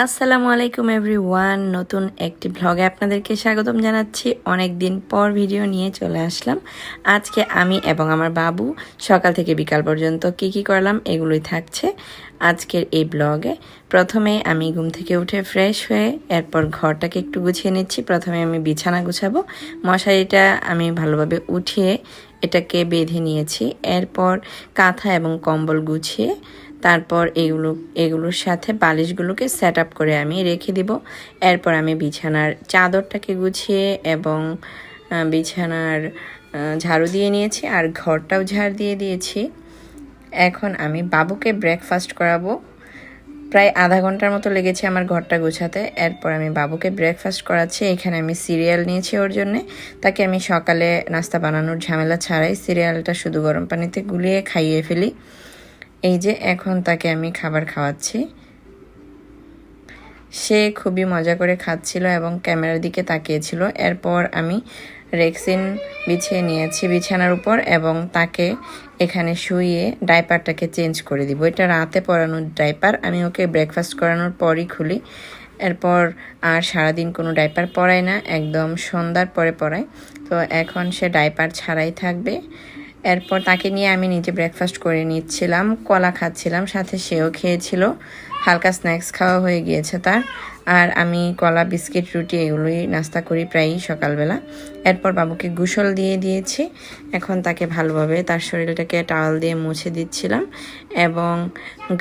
আসসালামু আলাইকুম এভরিওয়ান, নতুন একটি ব্লগে আপনাদেরকে স্বাগতম জানাচ্ছি। অনেক দিন পর ভিডিও নিয়ে চলে আসলাম। আজকে আমি এবং আমার বাবু সকাল থেকে বিকাল পর্যন্ত কি করলাম এগুলোই থাকছে আজকের এই ব্লগে। প্রথমে আমি ঘুম থেকে উঠে ফ্রেশ হয়ে এরপর ঘরটাকে একটু গুছিয়ে নিচ্ছি। প্রথমে আমি বিছানা গুছাবো, মশারিটা আমি ভালোভাবে উঠিয়ে এটাকে বেঁধে নিয়েছি। এরপর কাঁথা এবং কম্বল গুছিয়ে তারপর এগুলোর সাথে বালিশগুলোকে সেট আপ করে আমি রেখে দিব। এরপর আমি বিছানার চাদরটাকে গুছিয়ে এবং বিছানার ঝাড়ু দিয়ে নিয়েছি আর ঘরটাও ঝাড় দিয়ে দিয়েছি। এখন আমি বাবুকে ব্রেকফাস্ট করাবো। প্রায় আধা ঘন্টার মতো লেগেছে আমার ঘরটা গোছাতে। এরপর আমি বাবুকে ব্রেকফাস্ট করাচ্ছি। এখানে আমি সিরিয়াল নিয়েছি ওর জন্যে। তাকে আমি সকালে নাস্তা বানানোর ঝামেলা ছাড়াই সিরিয়ালটা শুধু গরম পানিতে গুলিয়ে খাইয়ে ফেলি। এই যে এখন তাকে আমি খাবার খাওয়াচ্ছি। সে খুবই মজা করে খাচ্ছিল এবং ক্যামেরার দিকে তাকিয়েছিল। এরপর আমি রেক্সিন বিছিয়ে নিয়েছি বিছানার উপর এবং তাকে এখানে শুইয়ে ডাইপারটাকে চেঞ্জ করে দিব। এটা রাতে পরানোর ডাইপার, আমি ওকে ব্রেকফাস্ট করানোর পরই খুলি। এরপর আর সারাদিন কোনো ডাইপার পরাই না, একদম সন্ধ্যার পরে পরাই। তো এখন সে ডাইপার ছাড়াই থাকবে। এরপর তাকে নিয়ে আমি নিজে ব্রেকফাস্ট করে নিচ্ছিলাম, কলা খাচ্ছিলাম, সাথে সেও খেয়েছিল। হালকা স্ন্যাক্স খাওয়া হয়ে গিয়েছে তার। আর আমি কলা, বিস্কিট, রুটি এগুলোই নাস্তা করি প্রায়ই সকালবেলা। এরপর বাবুকে গোসল দিয়ে দিয়েছি। এখন তাকে ভালোভাবে তার শরীরটাকে টাওয়াল দিয়ে মুছে দিচ্ছিলাম এবং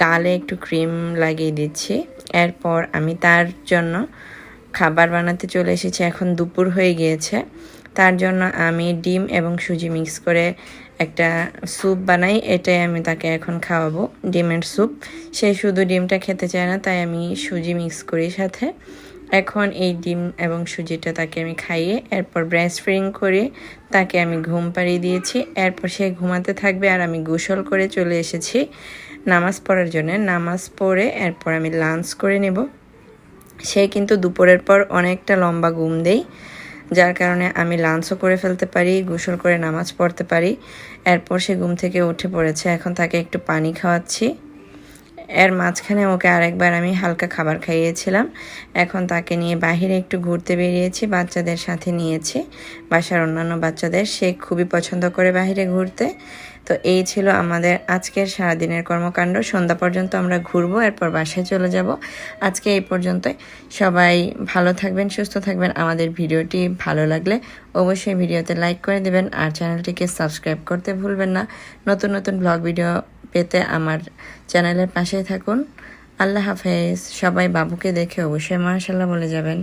গালে একটু ক্রিম লাগিয়ে দিচ্ছি। এরপর আমি তার জন্য খাবার বানাতে চলে এসেছি। এখন দুপুর হয়ে গিয়েছে। তার জন্য আমি ডিম এবং সুজি মিক্স করে একটা স্যুপ বানাই, এটাই আমি তাকে এখন খাওয়াবো, ডিমের স্যুপ। সে শুধু ডিমটা খেতে চায় না, তাই আমি সুজি মিক্স করি সাথে। এখন এই ডিম এবং সুজিটা তাকে আমি খাইয়ে এরপর ব্রেস্ট ফিডিং করে তাকে আমি ঘুম পাড়িয়ে দিয়েছি। এরপর সে ঘুমাতে থাকবে আর আমি গোসল করে চলে এসেছি নামাজ পড়ার জন্য। নামাজ পড়ে এরপর আমি লাঞ্চ করে নেব। সে কিন্তু দুপুরের পর অনেকটা লম্বা ঘুম দেয়, যার কারণে আমি লাঞ্চও করে ফেলতে পারি, গোসল করে নামাজ পড়তে পারি। এরপর সে ঘুম থেকে উঠে পড়েছে। এখন তাকে একটু পানি খাওয়াচ্ছি। এর মাঝখানে ওকে আরেকবার আমি হালকা খাবার খাইয়েছিলাম। এখন তাকে নিয়ে বাহিরে একটু ঘুরতে বেরিয়েছি, বাচ্চাদের সাথে নিয়েছি, বাসার অন্যান্য বাচ্চাদের। সে খুবই পছন্দ করে বাহিরে ঘুরতে। তো এই ছিল আমাদের আজকের সারাদিনের কর্মকাণ্ড। সন্ধ্যা পর্যন্ত আমরা ঘুরবো, এরপর বাসায় চলে যাব। আজকে এই পর্যন্তই। সবাই ভালো থাকবেন, সুস্থ থাকবেন। আমাদের ভিডিওটি ভালো লাগলে অবশ্যই ভিডিওতে লাইক করে দেবেন আর চ্যানেলটিকে সাবস্ক্রাইব করতে ভুলবেন না। নতুন নতুন ব্লগ ভিডিও পেতে আমার চ্যানেলের পাশেই থাকুন। আল্লাহ হাফেজ। সবাই বাবুকে দেখে অবশ্যই মাশাআল্লাহ বলে যাবেন।